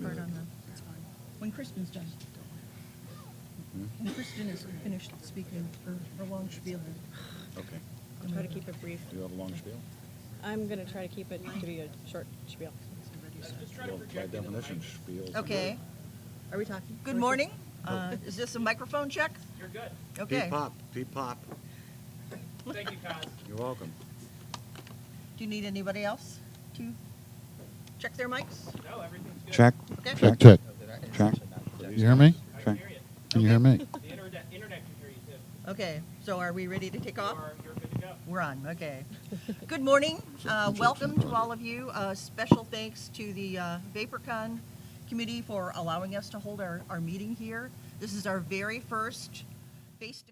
that part on the, it's fine. When Kristin's done. When Kristin is finished speaking her long spiel. Okay. I'll try to keep it brief. Do you have a long spiel? I'm going to try to keep it to be a short spiel. Well, by definition, spiels. Okay. Are we talking? Good morning. Is this a microphone check? You're good. Okay. Peep pop, peep pop. Thank you, Cos. You're welcome. Do you need anybody else to check their mics? No, everything's good. Check, Okay. check, check, check. You hear me? I Check. can hear you. Can you hear me? The internet can hear you too. Okay. So are we ready to take off? You're good to go. We're on. Okay. Good morning. Welcome to all of you. Special thanks to the VaperCon committee for allowing us to hold our meeting here. This is our very first face-to-face.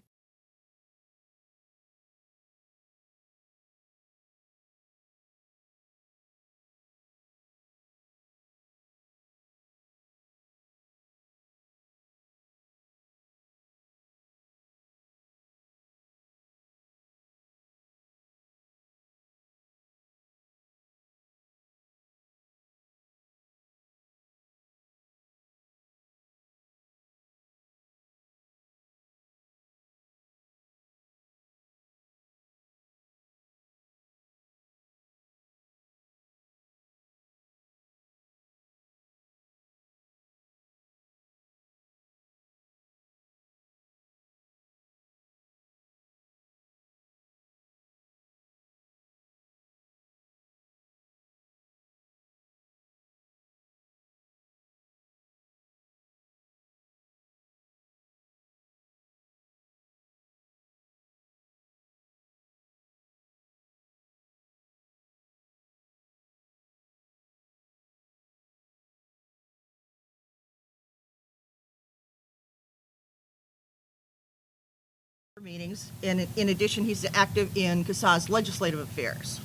meetings, and in addition, he's active in CASAA's legislative affairs.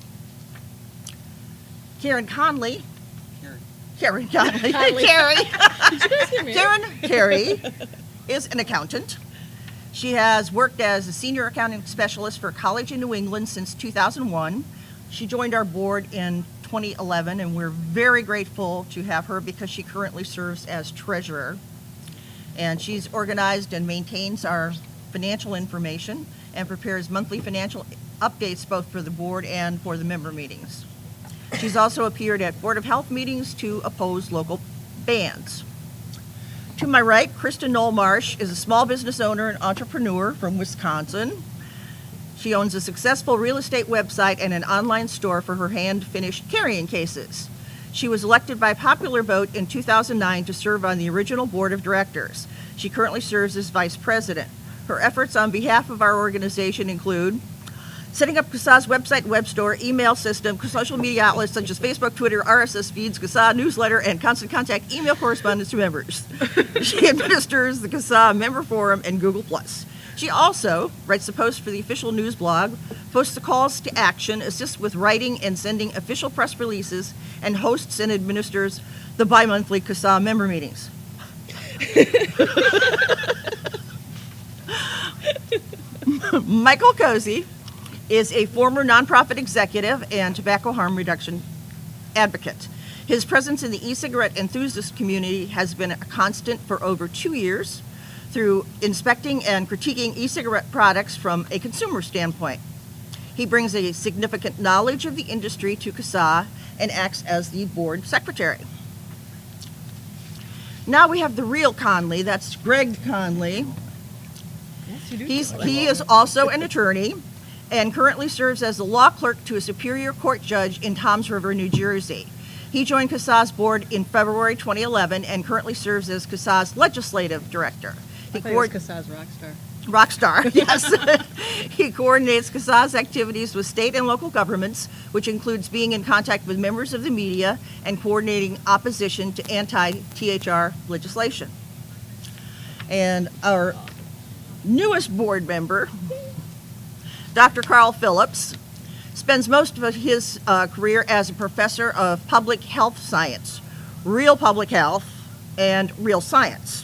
Karen Conley. Karen Conley. Carey is an accountant. She has worked as a senior accounting specialist for a college in New England since 2001. She joined our board in 2011, and we're very grateful to have her because she currently serves as treasurer. And she's organized and maintains our financial information and prepares monthly financial updates both for the board and for the member meetings. She's also appeared at Board of Health meetings to oppose local bans. To my right, Kristin Noll-Marsh is a small business owner and entrepreneur from Wisconsin. She owns a successful real estate website and an online store for her hand-finished carrying cases. She was elected by popular vote in 2009 to serve on the original board of directors. She currently serves as vice president. Her efforts on behalf of our organization include setting up CASAA's website and web store, email system, social media outlets such as Facebook, Twitter, RSS feeds, CASAA newsletter, and constant contact email correspondence to members. She administers the CASAA member forum and Google+. She also writes the posts for the official news blog, posts the calls to action, assists with writing and sending official press releases, and hosts and administers the bi-monthly CASAA member meetings. Michael Cozzi is a former nonprofit executive and tobacco harm reduction advocate. His presence in the e-cigarette enthusiast community has been a constant for over 2 years through inspecting and critiquing e-cigarette products from a consumer standpoint. He brings a significant knowledge of the industry to CASAA and acts as the board secretary. Now we have the real Conley, that's Greg Conley. He is also an attorney and currently serves as the law clerk to a superior court judge in Toms River, New Jersey. He joined CASAA's board in February 2011 and currently serves as CASAA's legislative director. I thought it was CASAA's Rockstar, yes. He coordinates CASAA's activities with state and local governments, which includes being in contact with members of the media and coordinating opposition to anti-THR legislation. And our newest board member, Dr. Phillips, spends most of his career as a professor of public health science, real public health, and real science,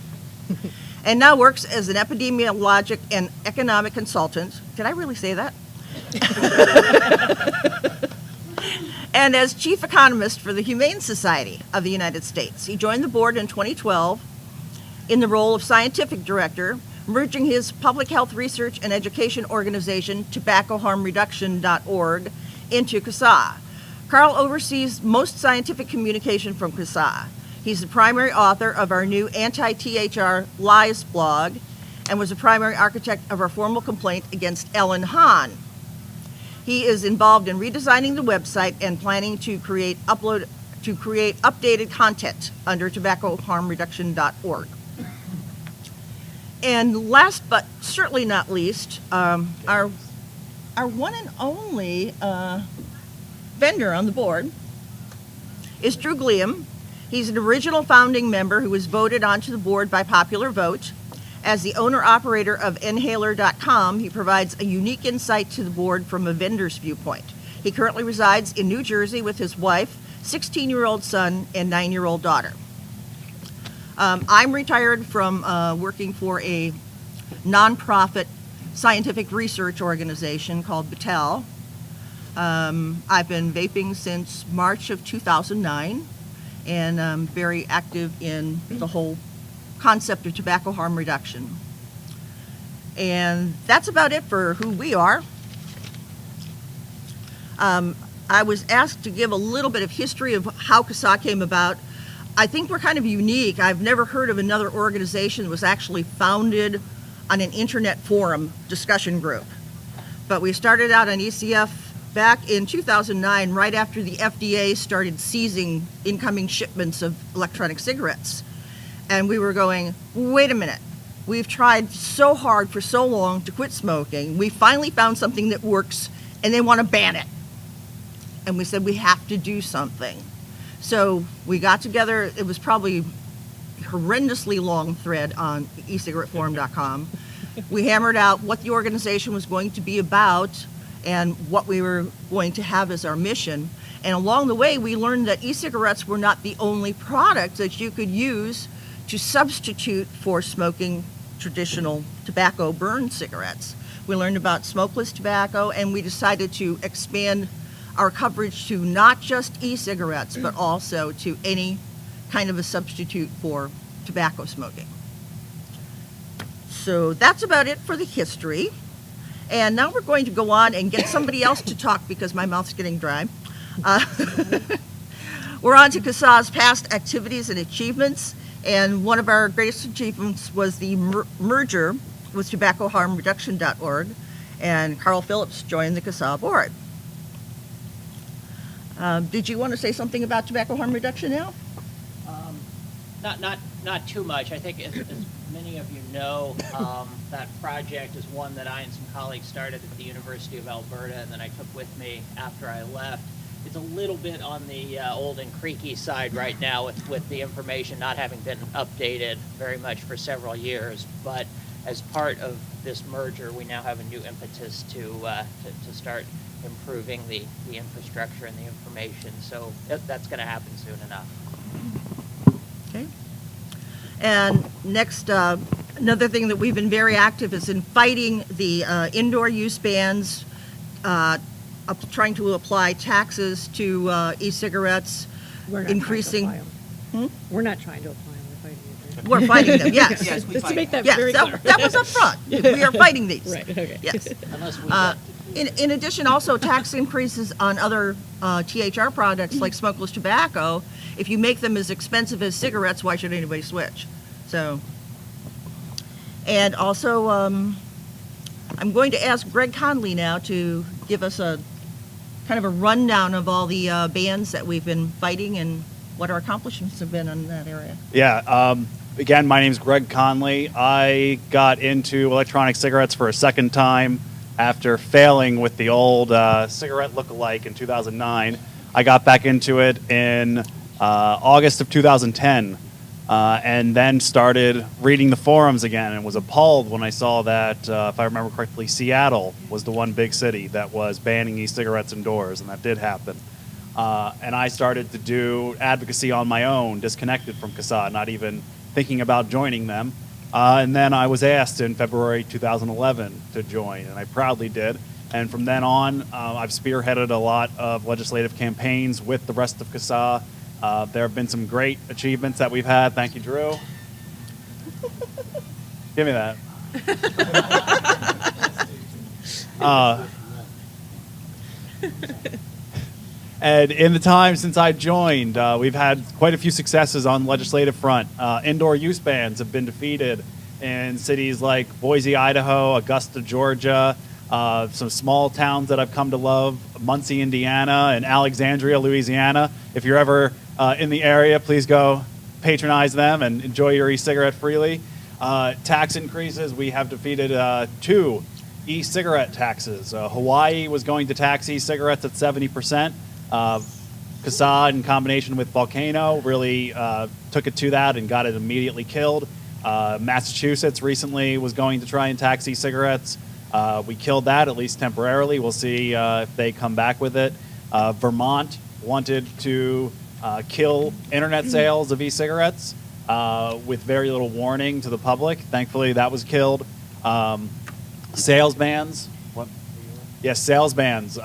and now works as an epidemiologic and economic consultant. Did I really say that? and as chief economist for the Humane Society of the United States. He joined the board in 2012 in the role of scientific director, merging his public health research and education organization, tobaccoharmreduction.org, into CASAA. Carl oversees most scientific communication from CASAA. He's the primary author of our new anti-THR lies blog and was the primary architect of our formal complaint against Ellen Hahn. He is involved in redesigning the website and planning to create updated content under tobaccoharmreduction.org. And last but certainly not least, our one and only vendor on the board is Drew Gliem. He's an original founding member who was voted onto the board by popular vote. As the owner-operator of Inhaler.com, he provides a unique insight to the board from a vendor's viewpoint. He currently resides in New Jersey with his wife, 16-year-old son, and 9-year-old daughter. I'm retired from working for a nonprofit scientific research organization called Battelle. I've been vaping since March of 2009, and I'm very active in the whole concept of tobacco harm reduction. And that's about it for who we are. I was asked to give a little bit of history of how CASAA came about. I think we're kind of unique. I've never heard of another organization that was actually founded on an internet forum discussion group. But we started out on ECF back in 2009, right after the FDA started seizing incoming shipments of electronic cigarettes. And we were going, wait a minute, we've tried so hard for so long to quit smoking. We finally found something that works, and they want to ban it. And we said, we have to do something. So we got together. It was probably a horrendously long thread on ecigaretteforum.com. We hammered out what the organization was going to be about and what we were going to have as our mission. And along the way, we learned that e-cigarettes were not the only product that you could use to substitute for smoking traditional tobacco burn cigarettes. We learned about smokeless tobacco, and we decided to expand our coverage to not just e-cigarettes, but also to any kind of a substitute for tobacco smoking. So that's about it for the history. And now we're going to go on and get somebody else to talk because my mouth's getting dry. We're on to CASAA's past activities and achievements. And one of our greatest achievements was the merger with tobaccoharmreduction.org. And Carl Phillips joined the CASAA board. Did you want to say something about tobacco harm reduction now? Not too much. I think as many of you know, that project is one that I and some colleagues started at the University of Alberta, and then I took with me after I left. It's a little bit on the old and creaky side right now with the information not having been updated very much for several years. But as part of this merger, we now have a new impetus to start improving the infrastructure and the information. So that's going to happen soon enough. Okay. And next, another thing that we've been very active is in fighting the indoor use bans, trying to apply taxes to e-cigarettes, We're not increasing. trying to apply them. We're not trying to apply them. We're fighting them, yes. Yes, we Just to fight make that Yes, very clear. that was up front. We are fighting these. Right, okay. Yes. Unless we In addition, also tax increases on other THR products like smokeless tobacco. If you make them as expensive as cigarettes, why should anybody switch? So, and also, I'm going to ask Greg Conley now to give us a kind of a rundown of all the bans that we've been fighting and what our accomplishments have been in that area. Yeah. Again, my name is Greg Conley. I got into electronic cigarettes for a second time after failing with the old cigarette look-alike in 2009. I got back into it in August of 2010 and then started reading the forums again and was appalled when I saw that, if I remember correctly, Seattle was the one big city that was banning e-cigarettes indoors, and that did happen. And I started to do advocacy on my own, disconnected from CASAA, not even thinking about joining them. And then I was asked in February 2011 to join, and I proudly did. And from then on, I've spearheaded a lot of legislative campaigns with the rest of CASAA. There have been some great achievements that we've had. Thank you, Drew. Give me that. And in the time since I joined, we've had quite a few successes on the legislative front. Indoor use bans have been defeated in cities like Boise, Idaho, Augusta, Georgia, some small towns that I've come to love, Muncie, Indiana, and Alexandria, Louisiana. If you're ever in the area, please go patronize them and enjoy your e-cigarette freely. Tax increases, we have defeated 2 e-cigarette taxes. Hawaii was going to tax e-cigarettes at 70%. CASAA, in combination with Volcano, really took it to that and got it immediately killed. Massachusetts recently was going to try and tax e-cigarettes. We killed that, at least temporarily. We'll see if they come back with it. Vermont wanted to kill internet sales of e-cigarettes with very little warning to the public. Thankfully, that was killed. Sales bans. What? Yes, sales bans.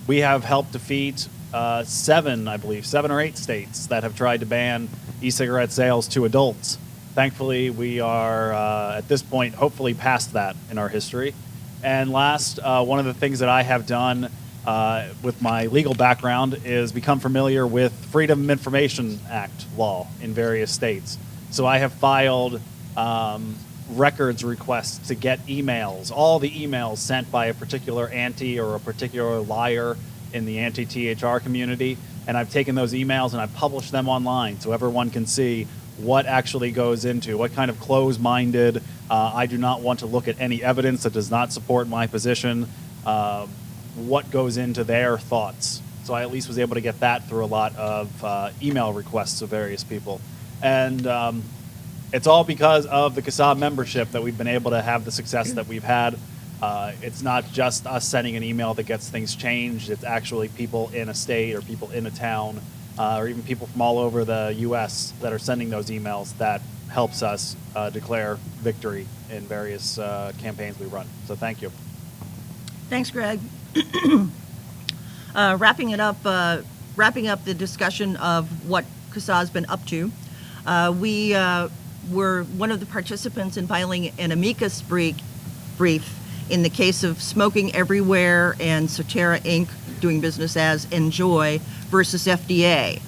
We have helped defeat 7 or 8 states that have tried to ban e-cigarette sales to adults. Thankfully, we are, at this point, hopefully past that in our history. And last, one of the things that I have done with my legal background is become familiar with Freedom of Information Act law in various states. So I have filed records requests to get emails, all the emails sent by a particular anti or a particular liar in the anti-THR community, and I've taken those emails and I've published them online so everyone can see what actually goes into, what kind of closed-minded, I do not want to look at any evidence that does not support my position, what goes into their thoughts. So I at least was able to get that through a lot of email requests of various people. And it's all because of the CASAA membership that we've been able to have the success that we've had. It's not just us sending an email that gets things changed. It's actually people in a state or people in a town or even people from all over the U.S. that are sending those emails that helps us declare victory in various campaigns we run. So thank you. Thanks, Greg. Wrapping up the discussion of what CASAA's been up to, we were one of the participants in filing an amicus brief in the case of Smoking Everywhere and Soterra Inc. doing business as Enjoy versus FDA.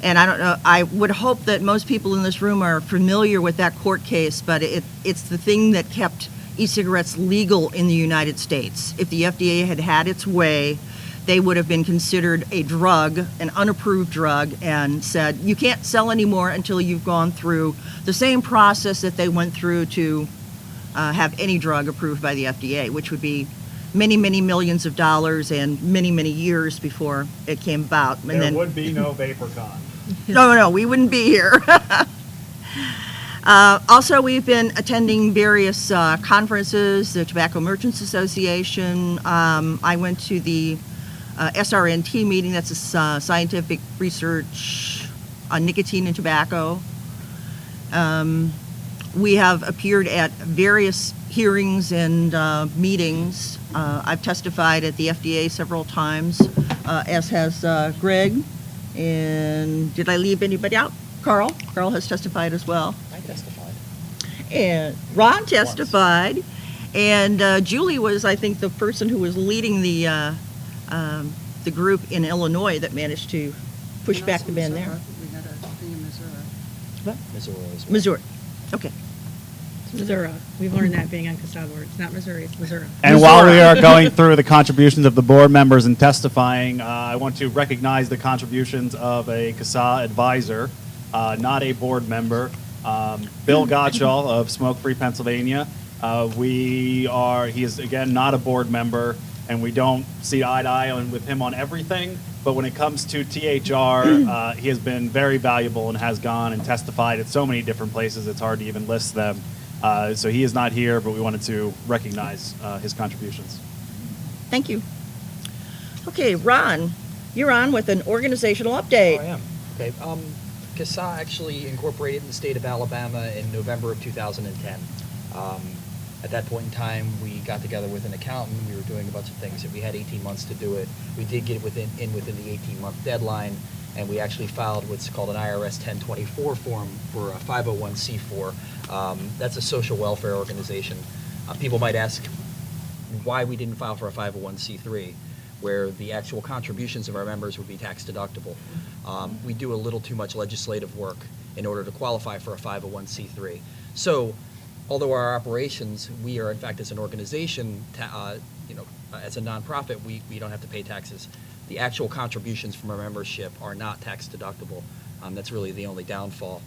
And I don't know, I would hope that most people in this room are familiar with that court case, but it's the thing that kept e-cigarettes legal in the United States. If the FDA had had its way, they would have been considered a drug, an unapproved drug, and said, you can't sell anymore until you've gone through the same process that they went through to have any drug approved by the FDA, which would be many, many millions of dollars and many, many years before it came about. And There would be no VaperCon. No, we wouldn't be here. Also, we've been attending various conferences, the Tobacco Merchants Association. I went to the SRNT meeting, that's a scientific research on nicotine and tobacco. We have appeared at various hearings and meetings. I've testified at the FDA several times, as has Greg. And did I leave anybody out? Carl? Carl has testified as well. I testified. And Ron testified. And Julie was, I think, the person who was leading the group in Illinois that managed to push back the ban there. We had a thing in Missouri. What? Missouri as well. Missouri. Okay. It's Missouri. We've learned that being on CASAA board. It's not Missouri, it's Missouri. And while we are going through the contributions of the board members and testifying, I want to recognize the contributions of a CASAA advisor, not a board member, Bill Gottschall of Smoke Free Pennsylvania. He is, again, not a board member, and we don't see eye to eye with him on everything. But when it comes to THR, he has been very valuable and has gone and testified at so many different places, it's hard to even list them. So he is not here, but we wanted to recognize his contributions. Thank you. Okay, Ron, you're on with an organizational update. Oh, I am. Okay. CASAA actually incorporated in the state of Alabama in November of 2010. At that point in time, we got together with an accountant. We were doing a bunch of things, and we had 18 months to do it. We did get it within the 18-month deadline, and we actually filed what's called an IRS 1024 form for a 501c4. That's a social welfare organization. People might ask why we didn't file for a 501c3, where the actual contributions of our members would be tax deductible. We do a little too much legislative work in order to qualify for a 501c3. So, although our operations, we are in fact as an organization, as a nonprofit, we don't have to pay taxes. The actual contributions from our membership are not tax deductible. That's really the only downfall.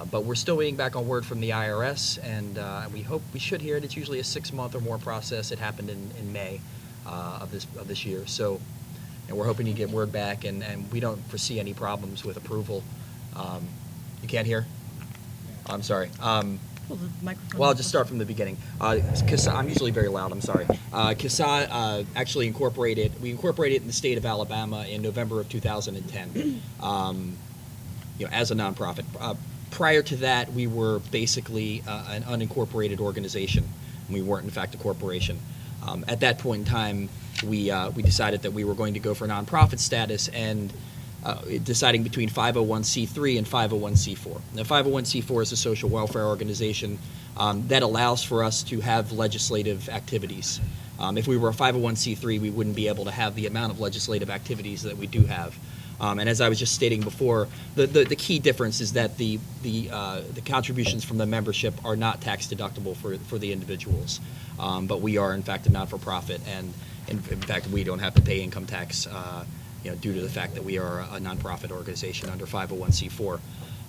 But we're still waiting back on word from the IRS, and we hope we should hear it. It's usually a 6-month or more process. It happened in May of this year. So, and we're hoping to get word back, and we don't foresee any problems with approval. You can't hear? I'm sorry. Well, the microphone. Well, I'll just start from the beginning. CASAA, I'm usually very loud, I'm sorry. CASAA actually incorporated in the state of Alabama in November of 2010 as a nonprofit. Prior to that, we were basically an unincorporated organization. We weren't, in fact, a corporation. At that point in time, we decided that we were going to go for nonprofit status and deciding between 501c3 and 501c4. Now, 501c4 is a social welfare organization that allows for us to have legislative activities. If we were a 501c3, we wouldn't be able to have the amount of legislative activities that we do have. And as I was just stating before, the key difference is that the contributions from the membership are not tax deductible for the individuals. But we are, in fact, a not-for-profit, and in fact, we don't have to pay income tax due to the fact that we are a nonprofit organization under 501c4.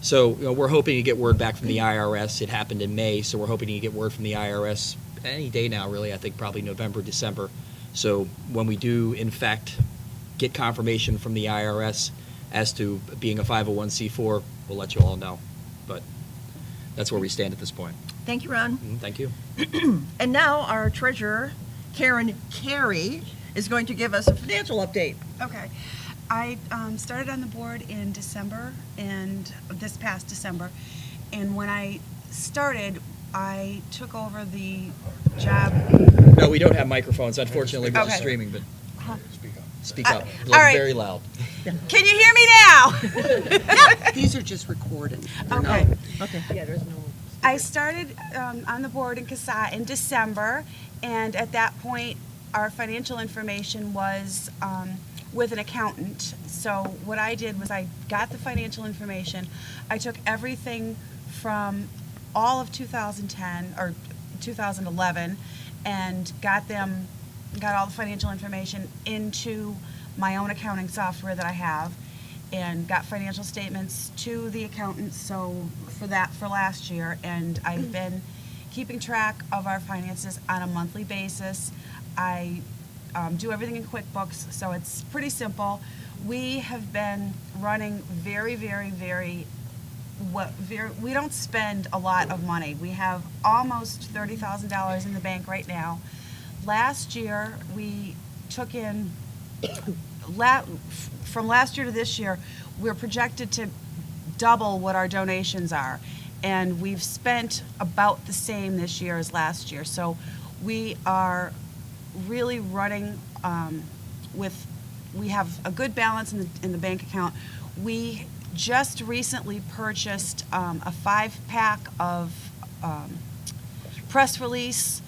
So we're hoping to get word back from the IRS. It happened in May, so we're hoping to get word from the IRS any day now, really. I think probably November, December. So when we do, in fact, get confirmation from the IRS as to being a 501c4, we'll let you all know. But that's where we stand at this point. Thank you, Ron. Thank you. And now our treasurer, Carey, is going to give us a financial update. Okay. I started on the board in December, and this past December. And when I started, I took over the job. No, we don't have microphones. Unfortunately, we're Okay. streaming, but speak up. all right. Very loud. Can you hear me now? These are just recorded. Okay. Okay. Yeah, there's no. I started on the board in CASAA in December, and at that point, our financial information was with an accountant. So what I did was I got the financial information. I took everything from all of 2010 or 2011 and got all the financial information into my own accounting software that I have, and got financial statements to the accountant for last year. And I've been keeping track of our finances on a monthly basis. I do everything in QuickBooks, so it's pretty simple. We have been running very, very, very we don't spend a lot of money. We have almost $30,000 in the bank right now. Last year, we took in, from last year to this year, we're projected to double what our donations are. And we've spent about the same this year as last year. So we are really running we have a good balance in the bank account. We just recently purchased a 5-pack of press release.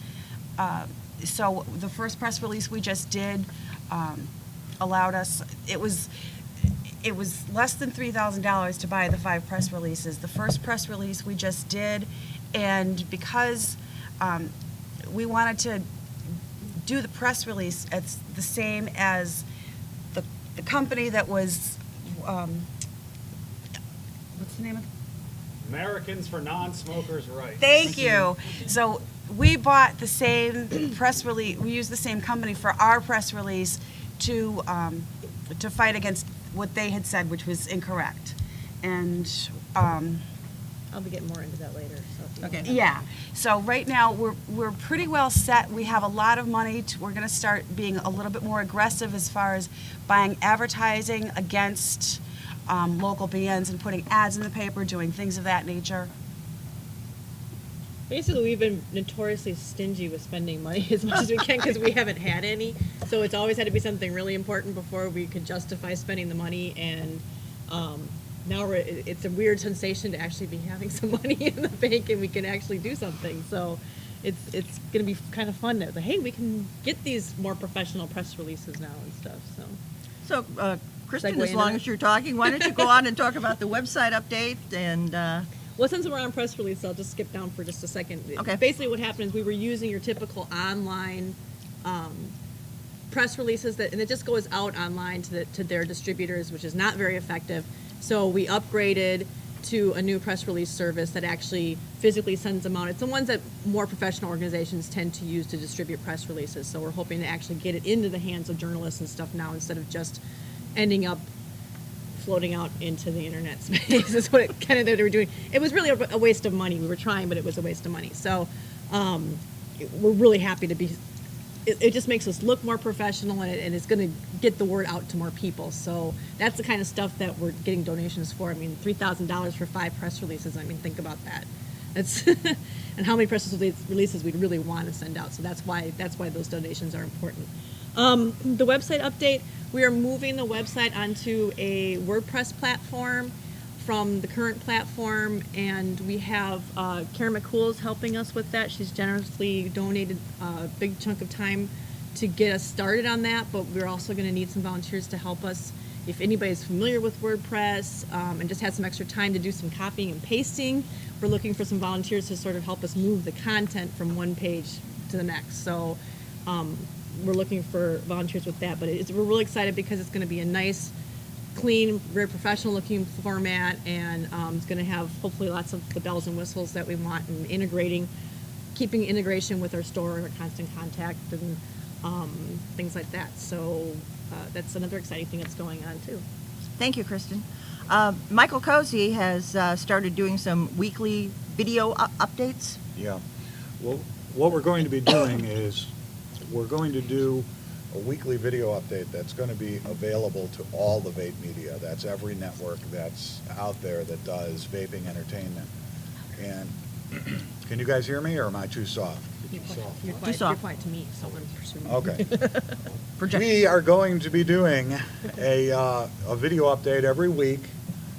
So the first press release we just did allowed us, it was less than $3,000 to buy the 5 press releases. The first press release we just did, and because we wanted to do the press release, it's the same as the company that was, what's the name of it? Americans for Non-Smokers' Rights. Thank you. So we bought the same press release, we used the same company for our press release to fight against what they had said, which was incorrect. And I'll be getting more into that later. So if you Okay. want. yeah, so right now we're pretty well set. We have a lot of money. We're going to start being a little bit more aggressive as far as buying advertising against local bands and putting ads in the paper, doing things of that nature. Basically, we've been notoriously stingy with spending money as much as we can because we haven't had any. So it's always had to be something really important before we could justify spending the money. And now it's a weird sensation to actually be having some money in the bank and we can actually do something. So it's going to be kind of fun that, hey, we can get these more professional press releases now and stuff. So Kristin, Segue as into long that? as you're talking, why don't you go on and talk about the website update and, Well, since we're on press release, I'll just skip down for just a second. Okay. Basically, what happened is we were using your typical online press releases, and it just goes out online to their distributors, which is not very effective. So we upgraded to a new press release service that actually physically sends them out. It's the ones that more professional organizations tend to use to distribute press releases. So we're hoping to actually get it into the hands of journalists and stuff now instead of just ending up floating out into the internet space is what it kind of they were doing. It was really a waste of money. We were trying, but it was a waste of money. So we're really happy to be. It just makes us look more professional, and it's going to get the word out to more people. So that's the kind of stuff that we're getting donations for. I mean, $3,000 for 5 press releases. I mean, think about that. That's and how many press releases we'd really want to send out. So that's why those donations are important. The website update, we are moving the website onto a WordPress platform from the current platform, and we have Karen McCool's helping us with that. She's generously donated a big chunk of time to get us started on that, but we're also going to need some volunteers to help us. If anybody's familiar with WordPress and just has some extra time to do some copying and pasting, we're looking for some volunteers to sort of help us move the content from one page to the next. So we're looking for volunteers with that, but we're really excited because it's going to be a nice, clean, very professional looking format, and it's going to have hopefully lots of the bells and whistles that we want, and keeping integration with our store and our constant contact and things like that. So that's another exciting thing that's going on too. thank you, Kristin. Michael Cozzi has started doing some weekly video updates. Yeah. Well, what we're going to be doing is we're going to do a weekly video update that's going to be available to all the vape media. That's every network that's out there that does vaping entertainment. And can you guys hear me, or am I too soft? You're Too soft. quiet to me, so I'm presuming. Okay. Project- We are going to be doing a video update every week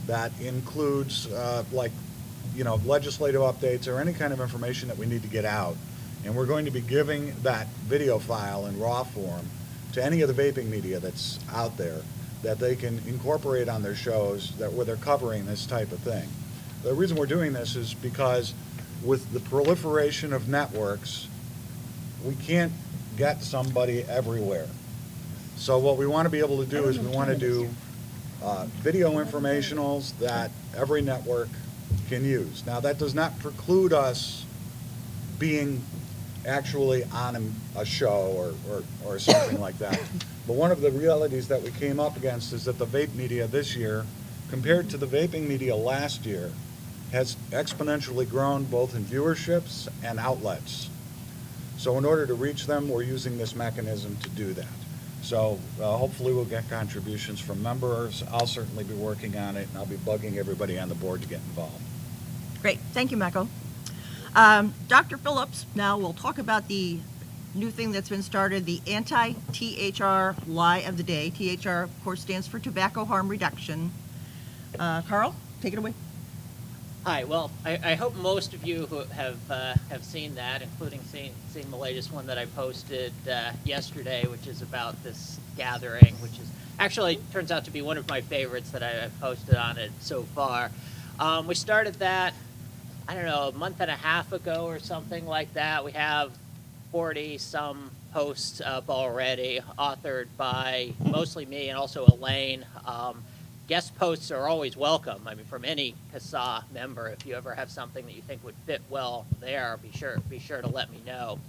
that includes legislative updates or any kind of information that we need to get out. And we're going to be giving that video file in raw form to any of the vaping media that's out there that they can incorporate on their shows where they're covering this type of thing. The reason we're doing this is because with the proliferation of networks, we can't get somebody everywhere. So what we want to be able to do is we want to do video informationals that every network can use. Now, that does not preclude us being actually on a show or something like that. But one of the realities that we came up against is that the vape media this year, compared to the vaping media last year, has exponentially grown both in viewerships and outlets. So in order to reach them, we're using this mechanism to do that. So hopefully we'll get contributions from members. I'll certainly be working on it, and I'll be bugging everybody on the board to get involved. Great, thank you, Michael. Dr. Phillips now will talk about the new thing that's been started, the anti-THR lie of the day. THR, of course, stands for tobacco harm reduction. Carl, take it away. Hi. Well, I hope most of you who have seen that, including seeing the latest one that I posted yesterday, which is about this gathering, which is actually turns out to be one of my favorites that I've posted on it so far. We started that, I don't know, a month and a half ago or something like that. We have 40-some posts up already, authored by mostly me and also Elaine. Guest posts are always welcome. I mean, from any CASAA member, if you ever have something that you think would fit well there, be sure to let me know.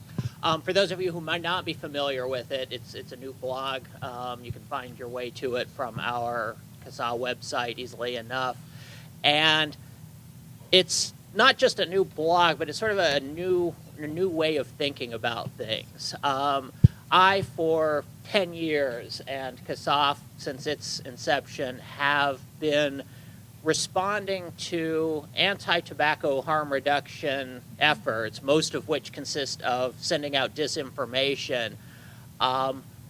For those of you who might not be familiar with it, it's a new blog. You can find your way to it from our CASAA website easily enough. And it's not just a new blog, but it's sort of a new way of thinking about things. I, for 10 years, and CASAA, since its inception, have been responding to anti-tobacco harm reduction efforts, most of which consist of sending out disinformation,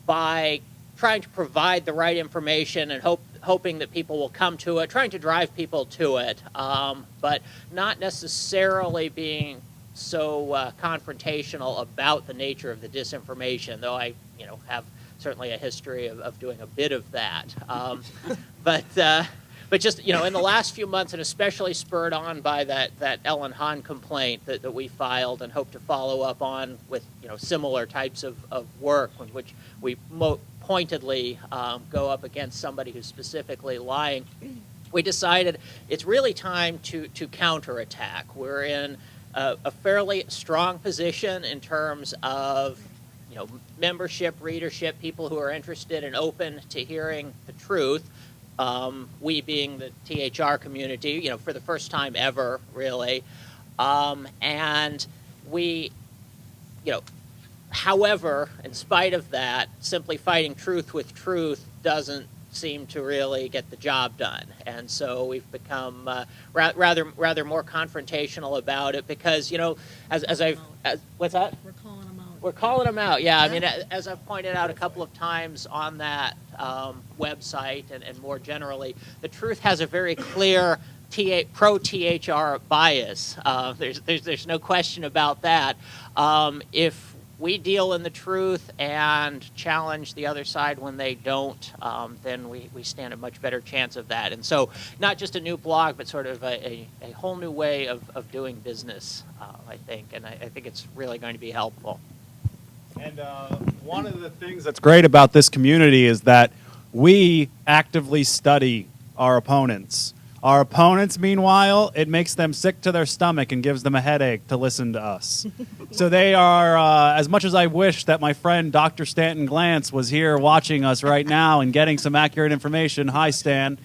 by trying to provide the right information and hoping that people will come to it, trying to drive people to it, but not necessarily being so confrontational about the nature of the disinformation, though I have certainly a history of doing a bit of that. But just, in the last few months, and especially spurred on by that Ellen Hahn complaint that we filed and hope to follow up on with, similar types of work in which we pointedly go up against somebody who's specifically lying, we decided it's really time to counterattack. We're in a fairly strong position in terms of membership, readership, people who are interested and open to hearing the truth. We being the THR community, for the first time ever, really. And we, however, in spite of that, simply fighting truth with truth doesn't seem to really get the job done. And so we've become rather more confrontational about it because, what's that? We're calling them out. We're calling them out, yeah. I mean, as I've pointed out a couple of times on that website and more generally, the truth has a very clear pro-THR bias. There's no question about that. If we deal in the truth and challenge the other side when they don't, then we stand a much better chance of that. And so not just a new blog, but sort of a whole new way of doing business, I think. And I think it's really going to be helpful. And one of the things that's great about this community is that we actively study our opponents. Our opponents, meanwhile, it makes them sick to their stomach and gives them a headache to listen to us. So they are, as much as I wish that my friend Dr. Stanton Glantz was here watching us right now and getting some accurate information. Hi, Stan.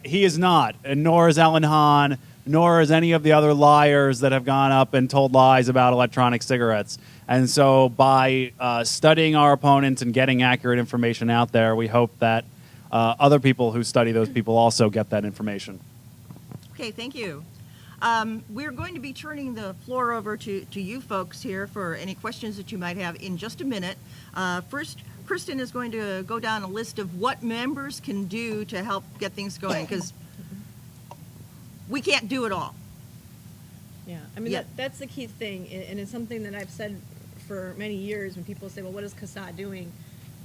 He is not, and nor is Ellen Hahn, nor is any of the other liars that have gone up and told lies about electronic cigarettes. And so by studying our opponents and getting accurate information out there, we hope that other people who study those people also get that information. Okay, thank you. We're going to be turning the floor over to you folks here for any questions that you might have in just a minute. First, Kristin is going to go down a list of what members can do to help get things going, because we can't do it all. Yeah, I mean, that's the key thing, and it's something that I've said for many years when people say, well, what is CASAA doing?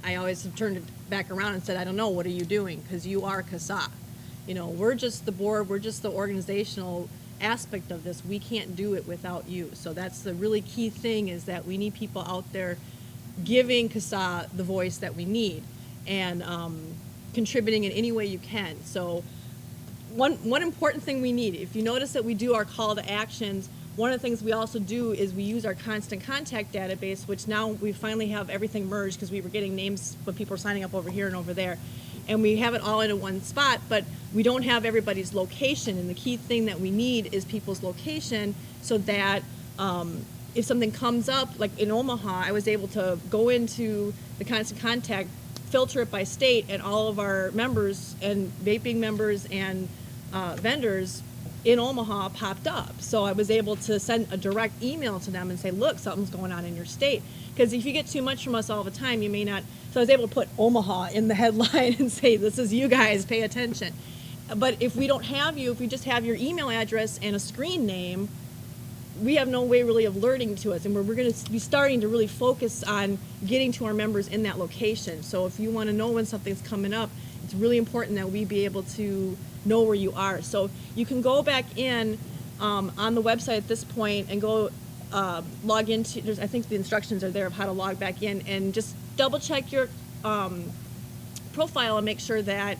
I always have turned it back around and said, I don't know, what are you doing? Because you are CASAA. We're just the board, we're just the organizational aspect of this. We can't do it without you. So that's the really key thing, is that we need people out there giving CASAA the voice that we need and contributing in any way you can. So one important thing we need, if you notice that we do our call to actions, one of the things we also do is we use our constant contact database, which now we finally have everything merged because we were getting names when people were signing up over here and over there. And we have it all into one spot, but we don't have everybody's location. And the key thing that we need is people's location, so that if something comes up, like in Omaha, I was able to go into the constant contact, filter it by state, and all of our members and vaping members and vendors in Omaha popped up. So I was able to send a direct email to them and say, look, something's going on in your state. Because if you get too much from us all the time, you may not. So I was able to put Omaha in the headline and say, this is you guys, pay attention. But if we don't have you, if we just have your email address and a screen name, we have no way really of alerting to us. And we're going to be starting to really focus on getting to our members in that location. So if you want to know when something's coming up, it's really important that we be able to know where you are. So you can go back in on the website at this point and go log into, I think the instructions are there of how to log back in, and just double check your profile and make sure that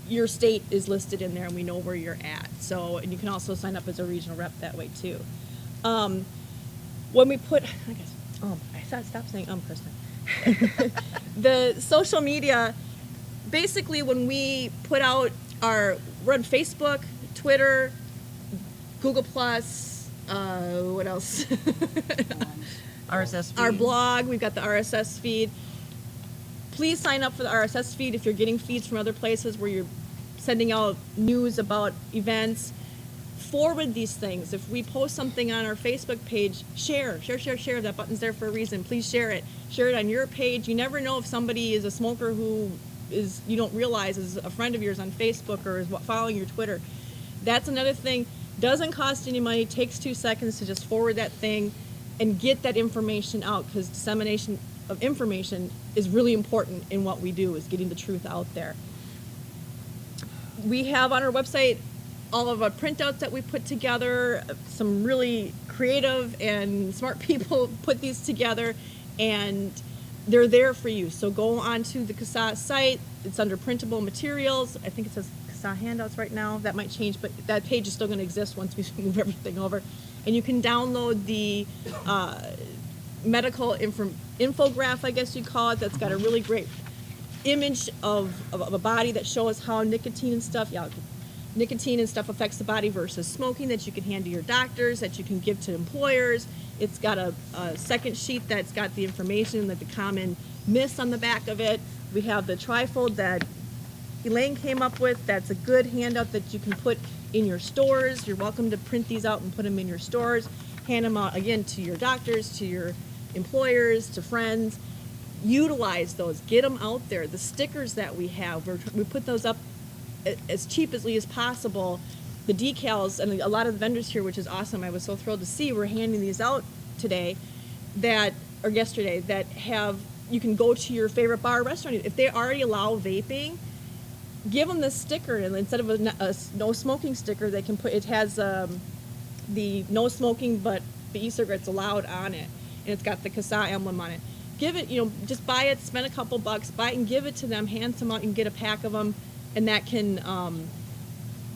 your state is listed in there and we know where you're at. So, and you can also sign up as a regional rep that way too. When we put, I guess, I thought, stop saying Kristen. The social media, basically when we put out we're on Facebook, Twitter, Google+, what else? RSS feed. Our blog, we've got the RSS feed. Please sign up for the RSS feed if you're getting feeds from other places where you're sending out news about events. Forward these things. If we post something on our Facebook page, share. That button's there for a reason. Please share it. Share it on your page. You never know if somebody is a smoker who is, you don't realize is a friend of yours on Facebook or is following your Twitter. That's another thing. Doesn't cost any money. Takes 2 seconds to just forward that thing and get that information out, because dissemination of information is really important in what we do, is getting the truth out there. We have on our website all of our printouts that we put together. Some really creative and smart people put these together, and they're there for you. So go onto the CASAA site. It's under printable materials. I think it says CASAA handouts right now. That might change, but that page is still going to exist once we move everything over. And you can download the medical infograph, I guess you'd call it, that's got a really great image of a body that shows how nicotine and stuff affects the body versus smoking, that you can hand to your doctors, that you can give to employers. It's got a second sheet that's got the information, like the common myths on the back of it. We have the trifold that Elaine came up with. That's a good handout that you can put in your stores. You're welcome to print these out and put them in your stores. Hand them out, again, to your doctors, to your employers, to friends. Utilize those. Get them out there. The stickers that we have, we put those up as cheaply as possible. The decals, and a lot of the vendors here, which is awesome, I was so thrilled to see, we're handing these out today, or yesterday, that have, you can go to your favorite bar or restaurant. If they already allow vaping, give them this sticker, and instead of a no smoking sticker, they can put, it has the no smoking but the e-cigarettes allowed on it, and it's got the CASAA emblem on it. Give it, just buy it, spend a couple bucks, buy it and give it to them, hand some out, and get a pack of them, and that can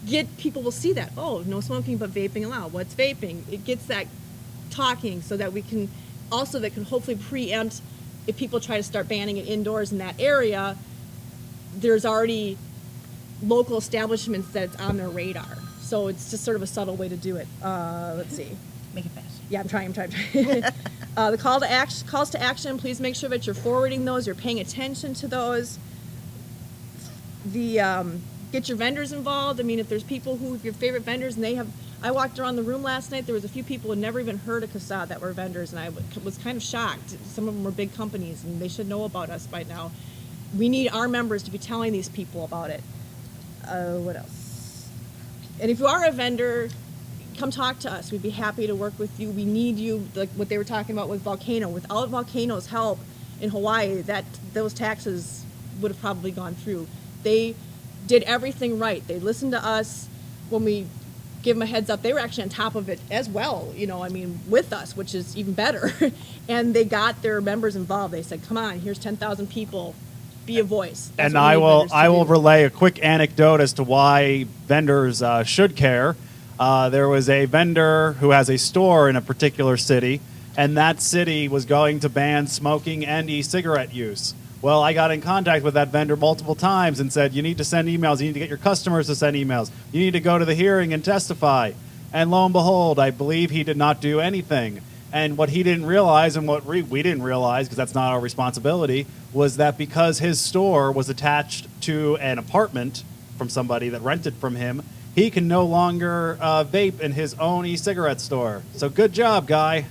get people will see that, oh, no smoking but vaping allowed. What's vaping? It gets that talking, so that we can also, that can hopefully preempt if people try to start banning it indoors in that area. There's already local establishments that it's on their radar. So it's just sort of a subtle way to do it. Let's see. Make it fast. Yeah, I'm trying. The calls to action, please make sure that you're forwarding those, you're paying attention to those. Get your vendors involved. I mean, if there's people who, if your favorite vendors, and I walked around the room last night, there was a few people who had never even heard of CASAA that were vendors, and I was kind of shocked. Some of them were big companies, and they should know about us by now. We need our members to be telling these people about it. What else? And if you are a vendor, come talk to us. We'd be happy to work with you. We need you, like what they were talking about with Volcano. Without Volcano's help in Hawaii, those taxes would have probably gone through. They did everything right. They listened to us when we give them a heads up. They were actually on top of it as well, with us, which is even better. And they got their members involved. They said, come on, here's 10,000 people. Be a voice. That's and what we need I will vendors to do. relay a quick anecdote as to why vendors should care. There was a vendor who has a store in a particular city, and that city was going to ban smoking and e-cigarette use. Well, I got in contact with that vendor multiple times and said, you need to send emails, you need to get your customers to send emails, you need to go to the hearing and testify. And lo and behold, I believe he did not do anything. And what he didn't realize, and what we didn't realize, because that's not our responsibility, was that because his store was attached to an apartment from somebody that rented from him, he can no longer vape in his own e-cigarette store. So good job, guy.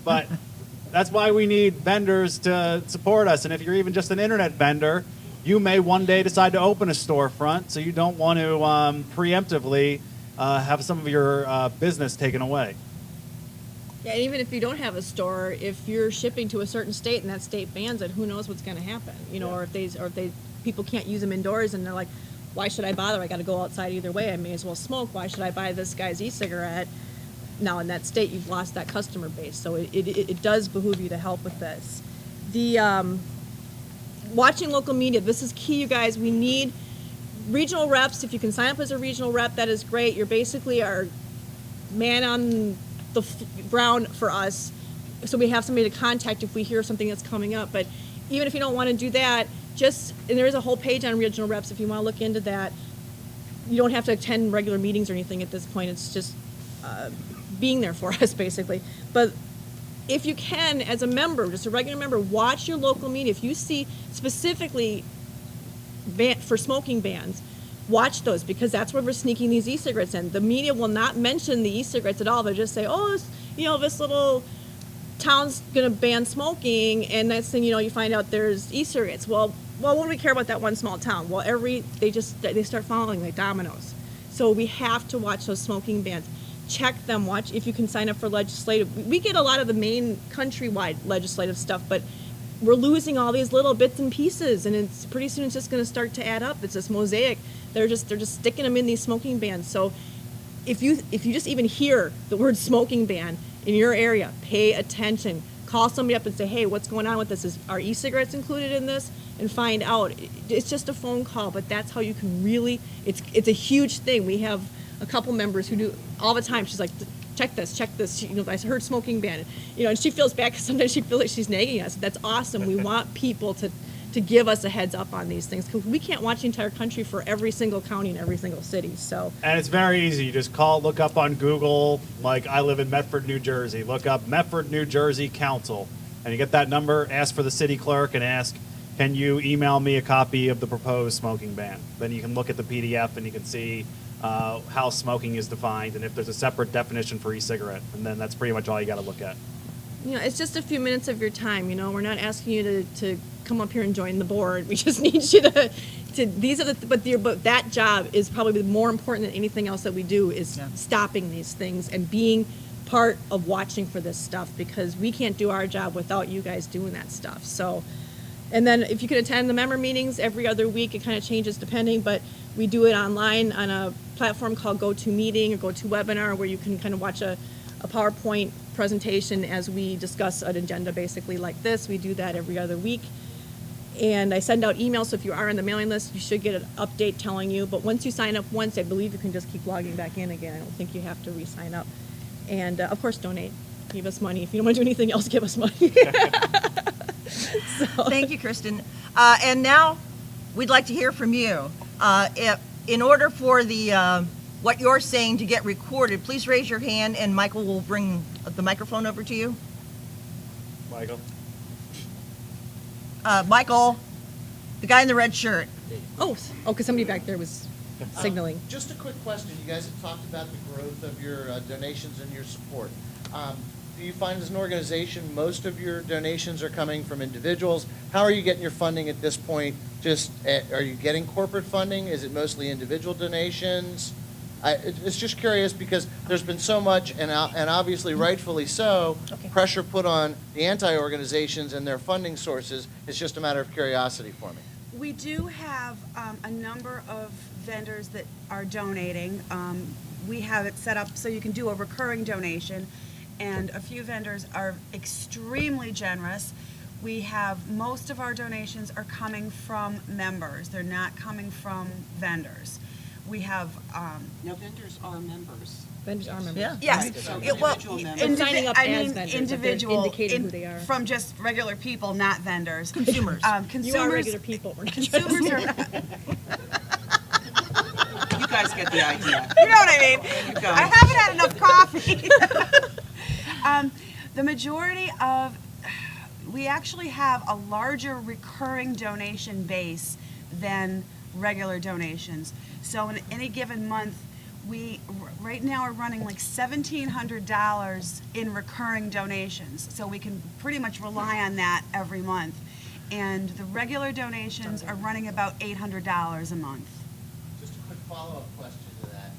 But that's why we need vendors to support us. And if you're even just an internet vendor, you may one day decide to open a storefront, so you don't want to preemptively have some of your business taken away. Yeah, and even if you don't have a store, if you're shipping to a certain state and that state bans it, who knows what's going to happen? Or if people can't use them indoors and they're like, why should I bother? I got to go outside either way. I may as well smoke. Why should I buy this guy's e-cigarette? Now in that state, you've lost that customer base. So it does behoove you to help with this. The watching local media. This is key, you guys. We need regional reps. If you can sign up as a regional rep, that is great. You're basically our man on the ground for us, so we have somebody to contact if we hear something that's coming up. But even if you don't want to do that, and there is a whole page on regional reps if you want to look into that. You don't have to attend regular meetings or anything at this point. It's just being there for us, basically. But if you can, as a member, just a regular member, watch your local media. If you see specifically for smoking bans, watch those, because that's where we're sneaking these e-cigarettes in. The media will not mention the e-cigarettes at all. They'll just say, oh, this little town's going to ban smoking, and next thing you know, you find out there's e-cigarettes. Well, what do we care about that one small town? Well, they start following like dominoes. So we have to watch those smoking bans. Check them, watch if you can sign up for legislative. We get a lot of the main countrywide legislative stuff, but we're losing all these little bits and pieces, and it's pretty soon it's just going to start to add up. It's this mosaic. They're just sticking them in these smoking bans. So if you just even hear the word smoking ban in your area, pay attention. Call somebody up and say, hey, what's going on with this? Are e-cigarettes included in this? And find out. It's just a phone call, but that's how you can really, it's a huge thing. We have a couple members who do all the time. She's like, check this. I heard smoking ban. And she feels bad because sometimes she feels like she's nagging us. That's awesome. We want people to give us a heads up on these things, because we can't watch the entire country for every single county and every single city. So. And it's very easy. You just look up on Google, like I live in Medford, New Jersey. Look up Medford, New Jersey Council, and you get that number. Ask for the city clerk and ask, can you email me a copy of the proposed smoking ban? Then you can look at the PDF and you can see how smoking is defined and if there's a separate definition for e-cigarette. And then that's pretty much all you got to look at. It's just a few minutes of your time. We're not asking you to come up here and join the board. We just need you to these are but that job is probably more important than anything else that we do, is stopping these things and being part of watching for this stuff, because we can't do our job without you guys doing that stuff. So, and then if you can attend the member meetings every other week, it kind of changes depending, but we do it online on a platform called GoToMeeting or GoToWebinar, where you can kind of watch a PowerPoint presentation as we discuss an agenda basically like this. We do that every other week. And I send out emails, so if you are on the mailing list, you should get an update telling you. But once you sign up once, I believe you can just keep logging back in again. I don't think you have to re-sign up. And of course, donate. Give us money. If you don't want to do anything else, give us money. Thank you, Kristin. And now we'd like to hear from you. In order for the what you're saying to get recorded, please raise your hand, and Michael will bring the microphone over to you. Michael? Michael, the guy in the red shirt. Because somebody back there was signaling. Just a quick question. You guys have talked about the growth of your donations and your support. Do you find as an organization most of your donations are coming from individuals? How are you getting your funding at this point? Are you getting corporate funding? Is it mostly individual donations? It's just curious because there's been so much, and obviously rightfully so, pressure put on the anti-organizations and their funding sources. It's just a matter of curiosity for me. We do have a number of vendors that are donating. We have it set up so you can do a recurring donation, and a few vendors are extremely generous. We have, most of our donations are coming from members. They're not coming from vendors. We have No, vendors are members. Vendors are members. Yeah. yes, So it- well, individual members. They're signing up I as mean, vendors, but they're individual indicating who they are. from just regular people, not vendors. Consumers. Consumers. You are regular people. We're not Consumers are. You guys get the idea. You know what I mean? you go. I haven't had enough coffee. The majority of, we actually have a larger recurring donation base than regular donations. So in any given month, we right now are running like $1,700 in recurring donations. So we can pretty much rely on that every month. And the regular donations are running about $800 a month. Just a quick follow-up question to that.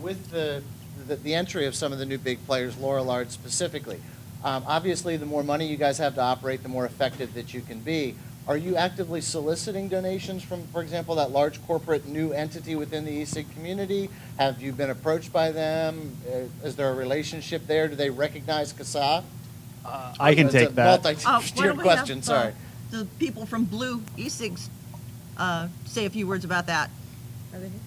With the entry of some of the new big players, Lorillard specifically, obviously the more money you guys have to operate, the more effective that you can be. Are you actively soliciting donations from, for example, that large corporate new entity within the e-cig community? Have you been approached by them? Is there a relationship there? Do they recognize CASAA? I can It's take a that. Why multi-tiered don't we question, have, sorry. the people from Blue e-cigs say a few words about that. Are they here?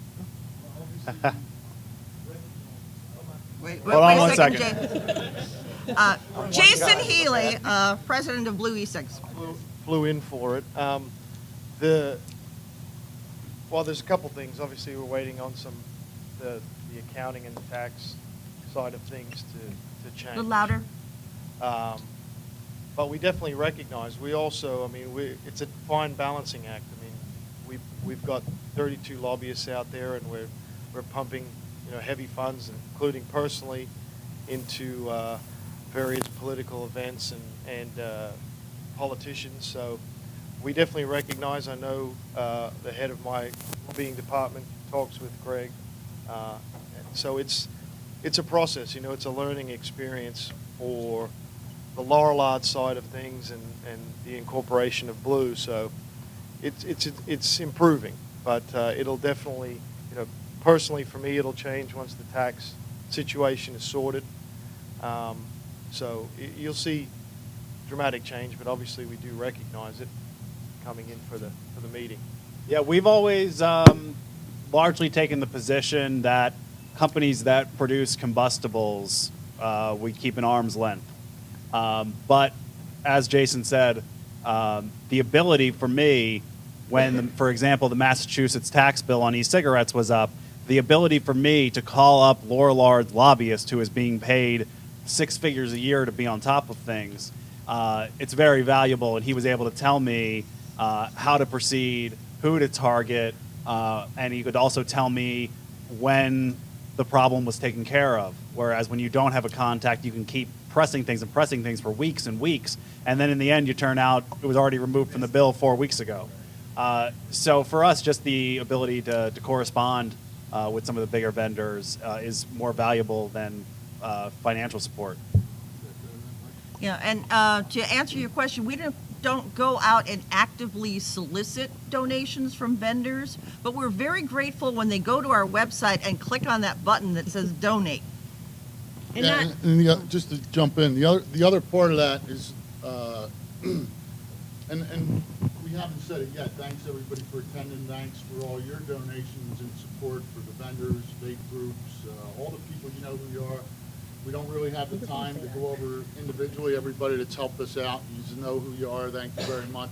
Wait, Hold on Wait a one second. Jay. Jason Healy, president of Blue e-cigs. Flew in for it. Well, there's a couple things. Obviously, we're waiting on the accounting and the tax side of things to change. A little louder. But we definitely recognize. We also, it's a fine balancing act. we've got 32 lobbyists out there, and we're pumping, heavy funds, including personally, into various political events and politicians. So we definitely recognize. I know the head of my lobbying department talks with Greg. So it's a process. It's a learning experience for the Laurelard side of things and the incorporation of blue. So it's improving, but it'll definitely, personally for me, it'll change once the tax situation is sorted. So you'll see dramatic change, but obviously we do recognize it coming in for the meeting. Yeah, we've always largely taken the position that companies that produce combustibles, we keep an arm's length. But as Jason said, the ability for me, when, for example, the Massachusetts tax bill on e-cigarettes was up, the ability for me to call up Laurelard's lobbyist, who is being paid 6 figures a year to be on top of things, it's very valuable, and he was able to tell me how to proceed, who to target, and he could also tell me when the problem was taken care of. Whereas when you don't have a contact, you can keep pressing things for weeks and weeks, and then in the end you turn out it was already removed from the bill 4 weeks ago. So for us, just the ability to correspond with some of the bigger vendors is more valuable than financial support. Yeah, and to answer your question, we don't go out and actively solicit donations from vendors, but we're very grateful when they go to our website and click on that button that says donate. And Yeah, that, and just to jump in, the other part of that is, and we haven't said it yet, thanks everybody for attending, thanks for all your donations and support for the vendors, vape groups, all the people you know who you are. We don't really have the time to go over individually everybody that's helped us out. You know who you are, thank you very much.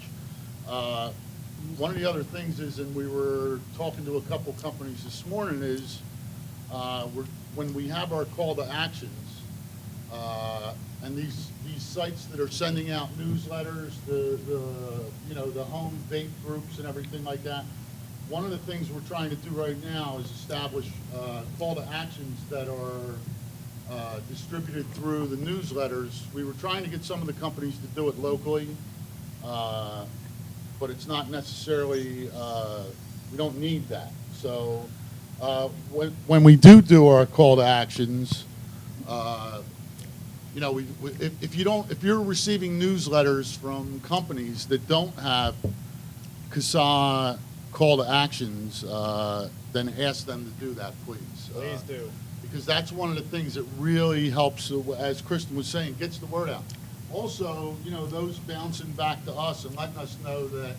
One of the other things is, and we were talking to a couple companies this morning, is when we have our call to actions, and these sites that are sending out newsletters, the home vape groups and everything like that, one of the things we're trying to do right now is establish call to actions that are distributed through the newsletters. We were trying to get some of the companies to do it locally, but it's not necessarily, we don't need that. So when we do our call to actions, if you're receiving newsletters from companies that don't have CASAA call to actions, then ask them to do that, please. Please do. Because that's one of the things that really helps, as Kristin was saying, gets the word out. Also, those bouncing back to us and letting us know that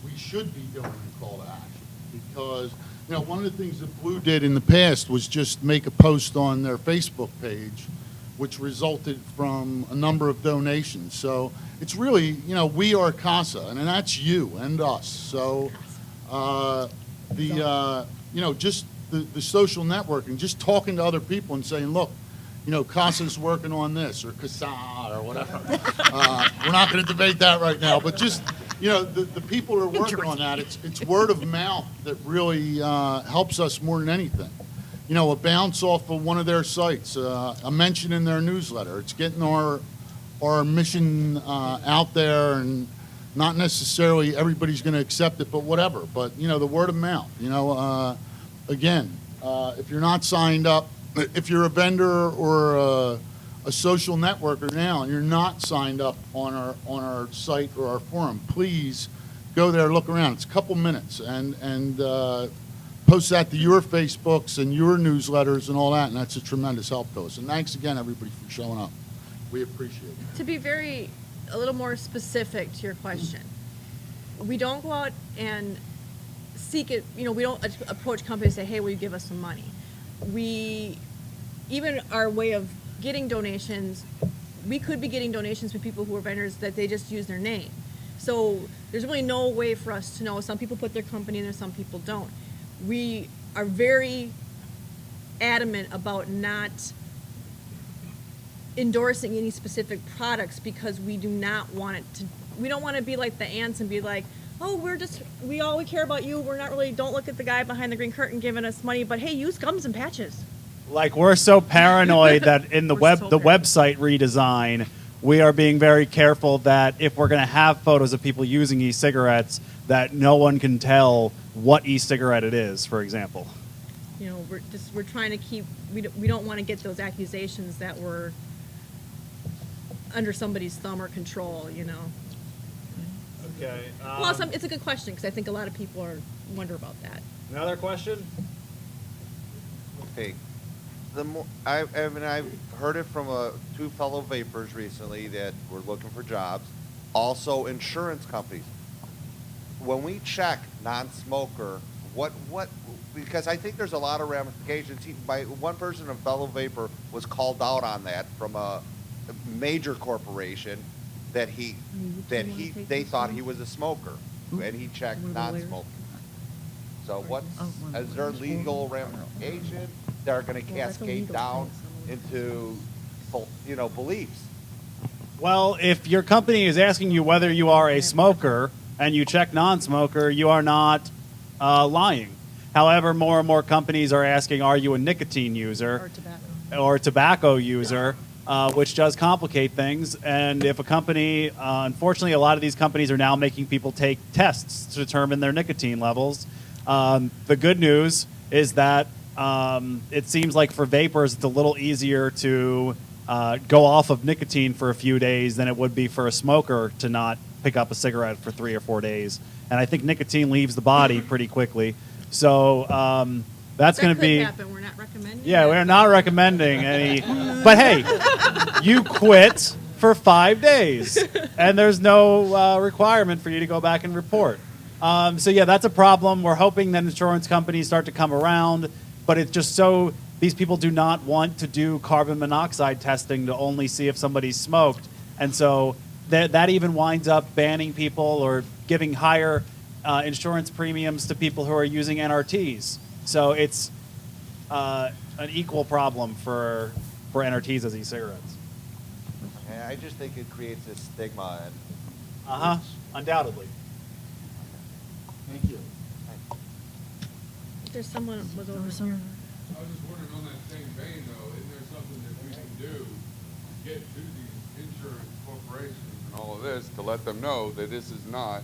we should be doing a call to action. Because, one of the things that Blue did in the past was just make a post on their Facebook page, which resulted from a number of donations. So it's really, we are CASAA, and that's you and us. So just the social networking, just talking to other people and saying, look, CASAA's working on this, or CASAA, or whatever. We're not going to debate that right now, but just, the people who are working on that, it's word of mouth that really helps us more than anything. A bounce off of one of their sites, a mention in their newsletter. It's getting our mission out there, and not necessarily everybody's going to accept it, but whatever. But, the word of mouth, again, if you're not signed up, if you're a vendor or a social networker now and you're not signed up on our site or our forum, please go there, look around. It's a couple minutes, and post that to your Facebooks and your newsletters and all that, and that's a tremendous help to us. And thanks again, everybody, for showing up. We appreciate it. to be a little more specific to your question, we don't go out and seek it, we don't approach companies and say, hey, will you give us some money? Even our way of getting donations, we could be getting donations from people who are vendors that they just use their name. So there's really no way for us to know. Some people put their company in there, some people don't. We are very adamant about not endorsing any specific products because we do not want it to, we don't want to be like the ants and be like, oh, we care about you. We're not really, don't look at the guy behind the green curtain giving us money, but hey, use gums and patches. Like, we're so paranoid that in the We're so paranoid. website redesign, we are being very careful that if we're going to have photos of people using e-cigarettes, that no one can tell what e-cigarette it is, for example. You know, we're trying to keep, we don't want to get those accusations that we're under somebody's thumb or control, you know. Okay. Well, it's a good question, because I think a lot of people wonder about that. Another question? Okay. I've heard it from two fellow vapors recently that were looking for jobs. Also, insurance companies. When we check non-smoker, what? Because I think there's a lot of ramifications. By one person, a fellow vapor, was called out on that from a major corporation that they thought he was a smoker, and he checked non-smoker. So is there legal ramifications that are going to cascade down into, beliefs? Well, if your company is asking you whether you are a smoker and you check non-smoker, you are not lying. However, more and more companies are asking, are you a nicotine user or tobacco user, which does complicate things. And if a company, unfortunately, a lot of these companies are now making people take tests to determine their nicotine levels. The good news is that it seems like for vapors, it's a little easier to go off of nicotine for a few days than it would be for a smoker to not pick up a cigarette for 3 or 4 days. And I think nicotine leaves the body pretty quickly. So that's going to be. Happen. We're not recommending. Yeah, we're not recommending any. But hey, you quit for 5 days, and there's no requirement for you to go back and report. So yeah, that's a problem. We're hoping that insurance companies start to come around, but it's just so these people do not want to do carbon monoxide testing to only see if somebody's smoked, and so that even winds up banning people or giving higher insurance premiums to people who are using NRTs. So it's an equal problem for NRTs as e-cigarettes. And I just think it creates a stigma. Undoubtedly. Thank you. There's someone was over here. I was just wondering, on that same vein, though, isn't there something that we can do to get to these insurance corporations and all of this to let them know that this is not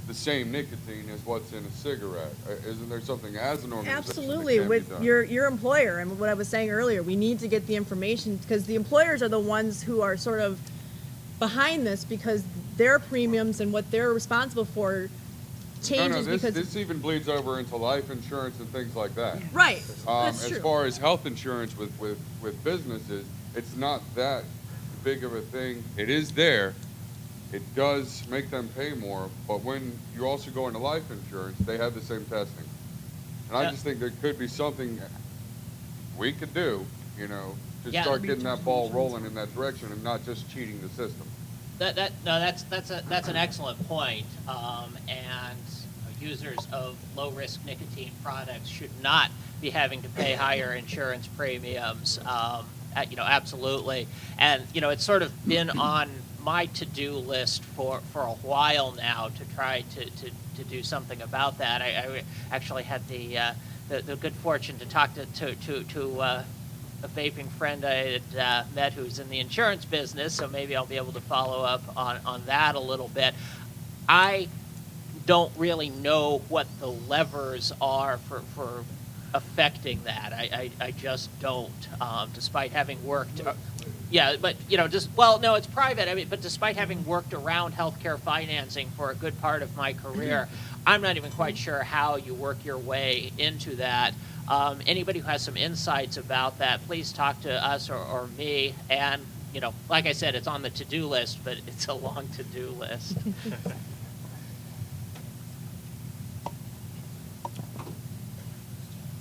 the same nicotine as what's in a cigarette? Isn't there something as an organization Absolutely, that can with be done? your employer, and what I was saying earlier, we need to get the information, because the employers are the ones who are sort of behind this, because their premiums and what they're responsible for changes. This even bleeds over into life insurance and things like that. Right, that's true. As far as health insurance with businesses, it's not that big of a thing. It is there. It does make them pay more, but when you also go into life insurance, they have the same testing. And I just think there could be something we could do, to start getting that ball rolling in that direction and not just cheating the system. That's an excellent point. And users of low-risk nicotine products should not be having to pay higher insurance premiums. Absolutely. And it's sort of been on my to-do list for a while now to try to do something about that. I actually had the good fortune to talk to a vaping friend I had met who's in the insurance business, so maybe I'll be able to follow up on that a little bit. I don't really know what the levers are for affecting that. I just don't, despite having worked. Yeah, but no, it's private. I mean, but despite having worked around healthcare financing for a good part of my career, I'm not even quite sure how you work your way into that. Anybody who has some insights about that, please talk to us or me. And like I said, it's on the to-do list, but it's a long to-do list.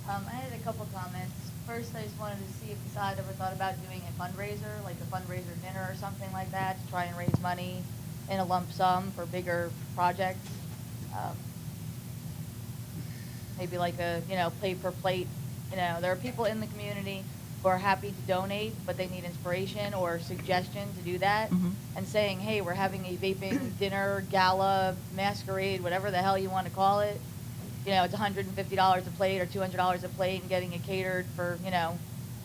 I had a couple comments. First, I just wanted to see if CASAA ever thought about doing a fundraiser, like a fundraiser dinner or something like that, to try and raise money in a lump sum for bigger projects. Maybe like a, plate per plate. There are people in the community who are happy to donate, but they need inspiration or suggestion to do that, and saying, hey, we're having a vaping dinner, gala, masquerade, whatever the hell you want to call it. You know, it's $150 a plate or $200 a plate, and getting it catered for, you know,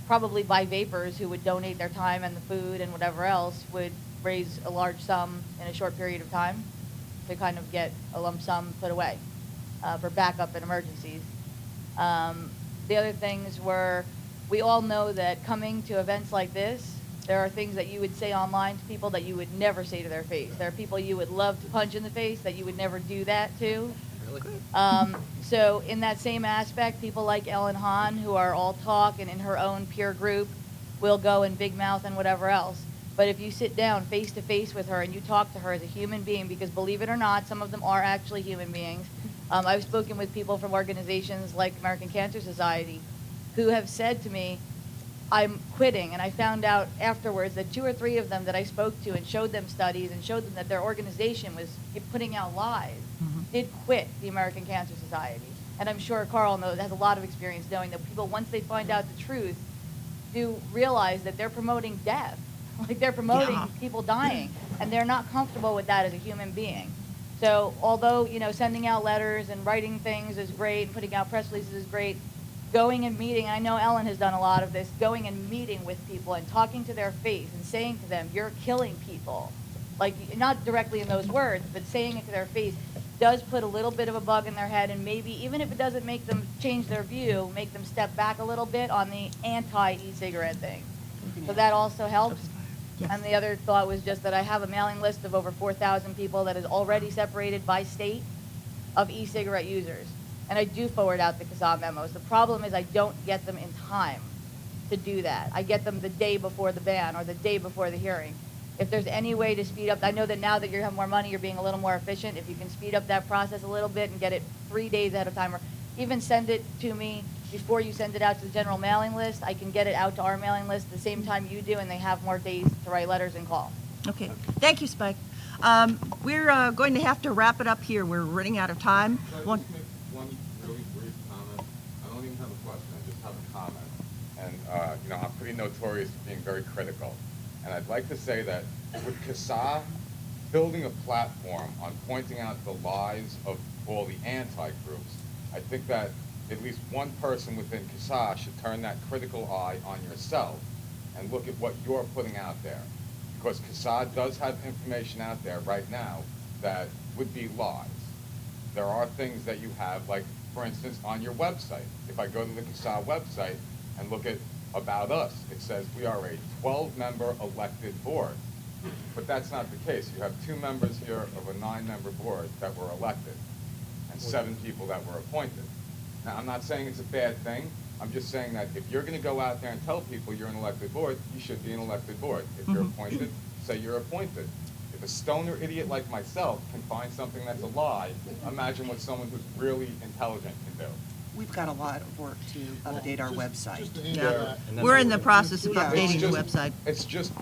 probably by vapers who would donate their time and the food and whatever else would raise a large sum in a short period of time to kind of get a lump sum put away for backup and emergencies. The other things were, we all know that coming to events like this, there are things that you would say online to people that you would never say to their face. There are people you would love to punch in the face that you would never do that to. Really? So in that same aspect, people like Ellen Hahn, who are all talk and in her own peer group, will go and big mouth and whatever else. But if you sit down face to face with her and you talk to her as a human being, because believe it or not, some of them are actually human beings. I've spoken with people from organizations like American Cancer Society who have said to me, I'm quitting. And I found out afterwards that 2 or 3 of them that I spoke to and showed them studies and showed them that their organization was putting out lies, did quit the American Cancer Society. And I'm sure Carl has a lot of experience knowing that people, once they find out the truth, do realize that they're promoting death. Like they're promoting people dying. And they're not comfortable with that as a human being. So although, you know, sending out letters and writing things is great, and putting out press releases is great, going and meeting, I know Ellen has done a lot of this, going and meeting with people and talking to their face and saying to them, you're killing people. Like, not directly in those words, but saying it to their face does put a little bit of a bug in their head, and maybe even if it doesn't make them change their view, make them step back a little bit on the anti-e-cigarette thing. So that also helps. Yes. And the other thought was just that I have a mailing list of over 4,000 people that is already separated by state of e-cigarette users. And I do forward out the CASAA memos. The problem is I don't get them in time to do that. I get them the day before the ban or the day before the hearing. If there's any way to speed up, I know that now that you have more money, you're being a little more efficient. If you can speed up that process a little bit and get it 3 days ahead of time, or even send it to me before you send it out to the general mailing list, I can get it out to our mailing list the same time you do, and they have more days to write letters and call. Okay. Thank you, Spike. We're going to have to wrap it up here. We're running out of time. One really brief comment. I don't even have a question. I just have a comment. And, you know, I'm pretty notorious for being very critical. And I'd like to say that with CASAA building a platform on pointing out the lies of all the anti-groups, I think that at least one person within CASAA should turn that critical eye on yourself and look at what you're putting out there. Because CASAA does have information out there right now that would be lies. There are things that you have, like, for instance, on your website. If I go to the CASAA website and look at About Us, it says we are a 12-member elected board. But that's not the case. You have 2 members here of a 9-member board that were elected and 7 people that were appointed. Now, I'm not saying it's a bad thing. I'm just saying that if you're going to go out there and tell people you're an elected board, you should be an elected board. If you're appointed, say you're appointed. If a stoner idiot like myself can find something that's a lie, imagine what someone who's really intelligent can do. We've got a lot of work to update our website. Yeah. We're in the process of updating the website. It's just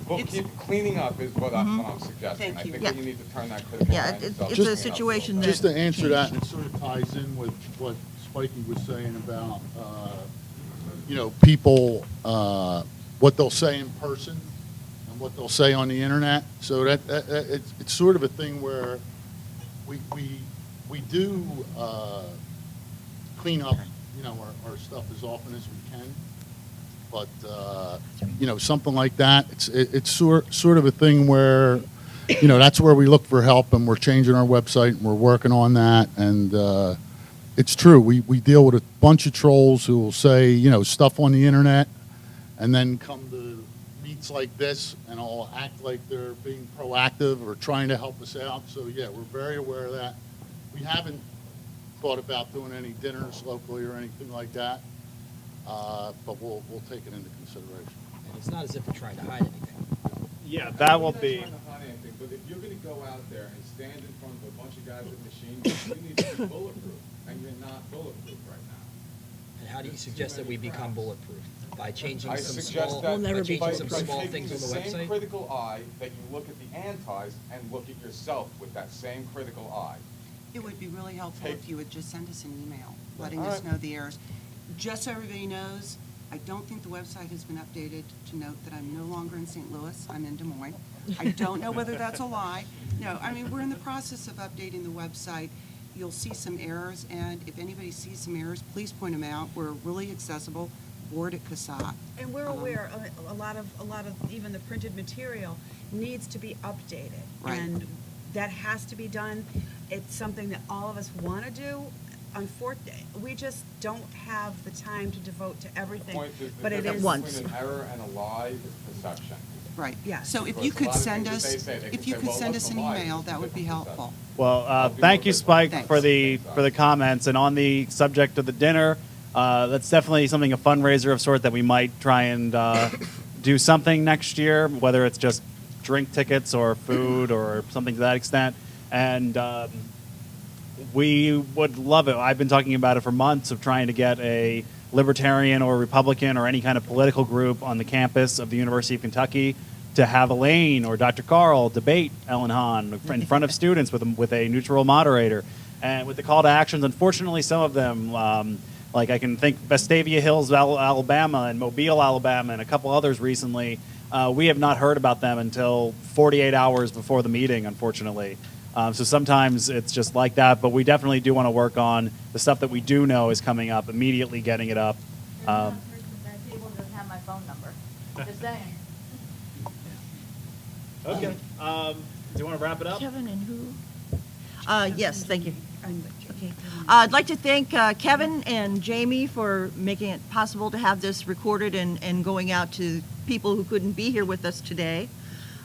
cleaning up is what I'm suggesting. Thank I you. think Yeah. that you need to turn that critical eye Yeah, on yourself. it's a situation that. Just to answer that, and it sort of ties in with what Spikey was saying about, you know, people, what they'll say in person and what they'll say on the internet. So that it's sort of a thing where we do clean up, you know, our stuff as often as we can. But you know, something like that, it's sort of a thing where, you know, that's where we look for help, and we're changing our website, and we're working on that. And it's true, we deal with a bunch of trolls who will say, you know, stuff on the internet, and then come to meets like this, and all act like they're being proactive or trying to help us out. So yeah, we're very aware of that. We haven't thought about doing any dinners locally or anything like that, but we'll take it into consideration. And it's not as if we're trying to hide anything. Yeah, that will be. I'm not trying to hide anything, but if you're going to go out there and stand in front of a bunch of guys with machines, you need to be bulletproof, and you're not bulletproof right now. And how do you suggest that we become bulletproof? By changing I some suggest small, that by changing some by small taking things the on the same website? critical eye that you look at the antis and look at yourself with that same critical eye. It would be really helpful Take- if you would just send us an email letting All us right. know the errors. Just so everybody knows, I don't think the website has been updated to note that I'm no longer in St. Louis, I'm in Des Moines. I don't know whether that's a lie. No, I mean, we're in the process of updating the website. You'll see some errors, and if anybody sees some errors, please point them out. We're really accessible, Ward at CASAA. And we're aware, a lot of even the printed material needs to be updated. Right. And that has to be done. It's something that all of us want to do. Unfortunately, we just don't have the time to devote to everything. Point is the But it difference is. between an error and a lie is perception. Right. Yes. So if Because you a could lot of send things that us, they say, they if can you say, could well, send what's us a an lie? email, It's that would be different helpful. Well, thank you, Spike, Thanks. for the comments. And on the subject of the dinner, that's definitely something, a fundraiser of sort that we might try and do something next year, whether it's just drink tickets or food or something to that extent. And we would love it. I've been talking about it for months of trying to get a Libertarian or Republican or any kind of political group on the campus of the University of Kentucky to have Elaine or Dr. Carl debate Ellen Hahn in front of students with a neutral moderator. And with the call to actions, unfortunately, some of them, like I can think Vestavia Hills, Alabama, and Mobile, Alabama, and a couple others recently, we have not heard about them until 48 hours before the meeting, unfortunately. So sometimes it's just like that, but we definitely do want to work on the stuff that we do know is coming up, immediately getting it up. That table doesn't have my phone number. Just saying. Okay. Do you want to wrap it up? Kevin and who? Yes, thank you. Okay. I'd like to thank Kevin and Jamie for making it possible to have this recorded and going out to people who couldn't be here with us today.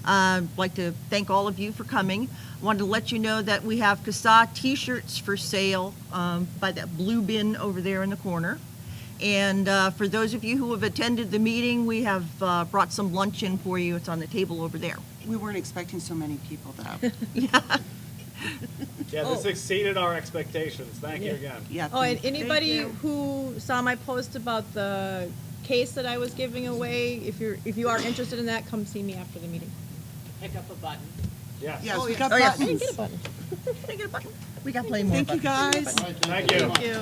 I'd like to thank all of you for coming. I wanted to let you know that we have CASAA t-shirts for sale by that blue bin over there in the corner. And for those of you who have attended the meeting, we have brought some lunch in for you. It's on the table over there. We weren't expecting so many people, though. Yeah, this exceeded our expectations. Thank you again. Yeah. Oh, and thank- anybody you. who saw my post about the case that I was giving away, if you are interested in that, come see me after the meeting. Pick up a button. Yes. Yes, we got Oh, yes. I didn't buttons. get a button. Can I get a button? We got plenty more Thank you, buttons. guys. Thank you. Thank you.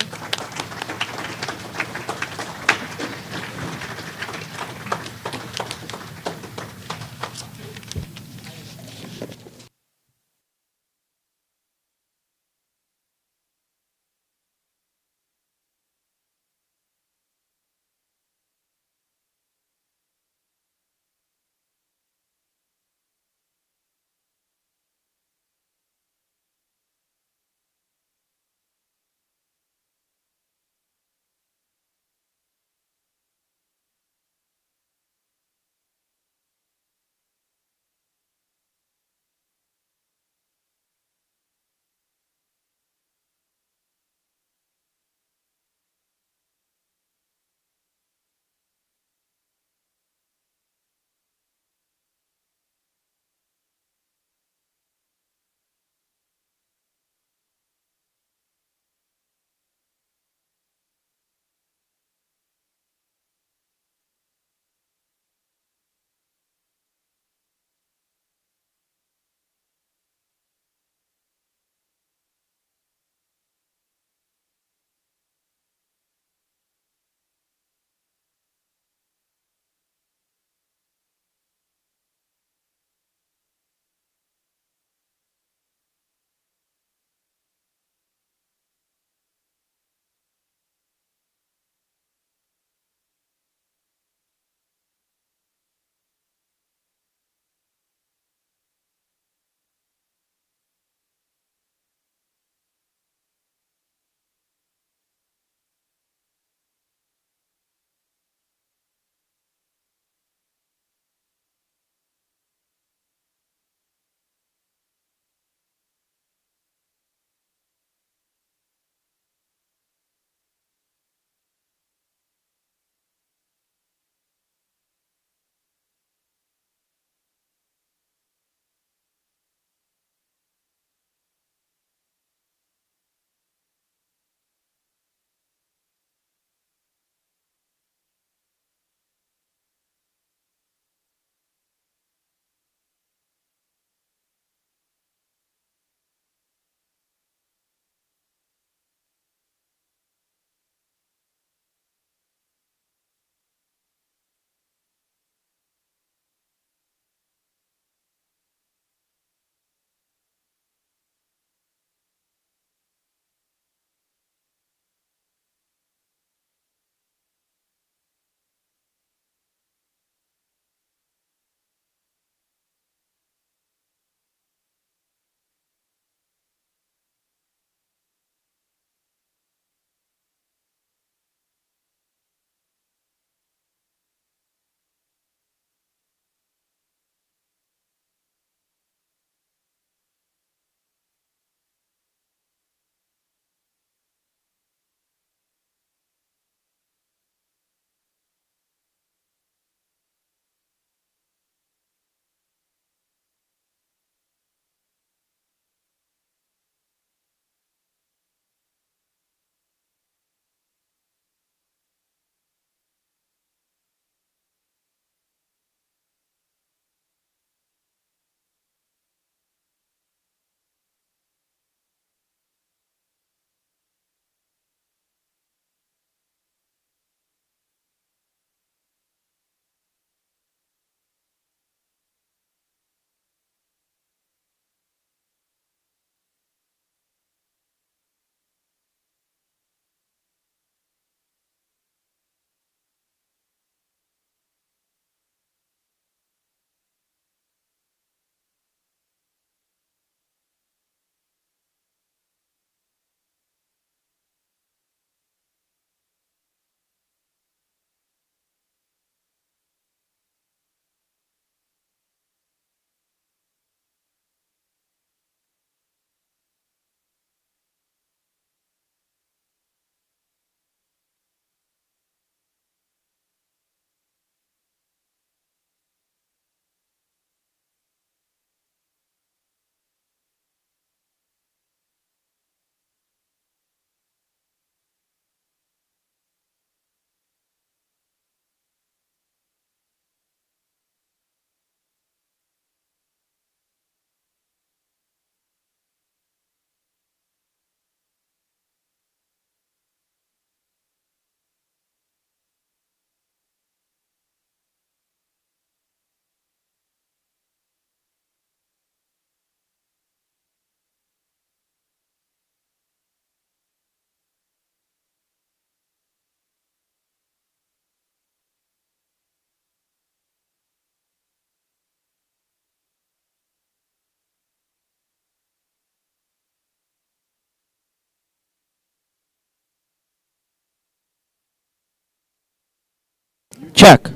Check.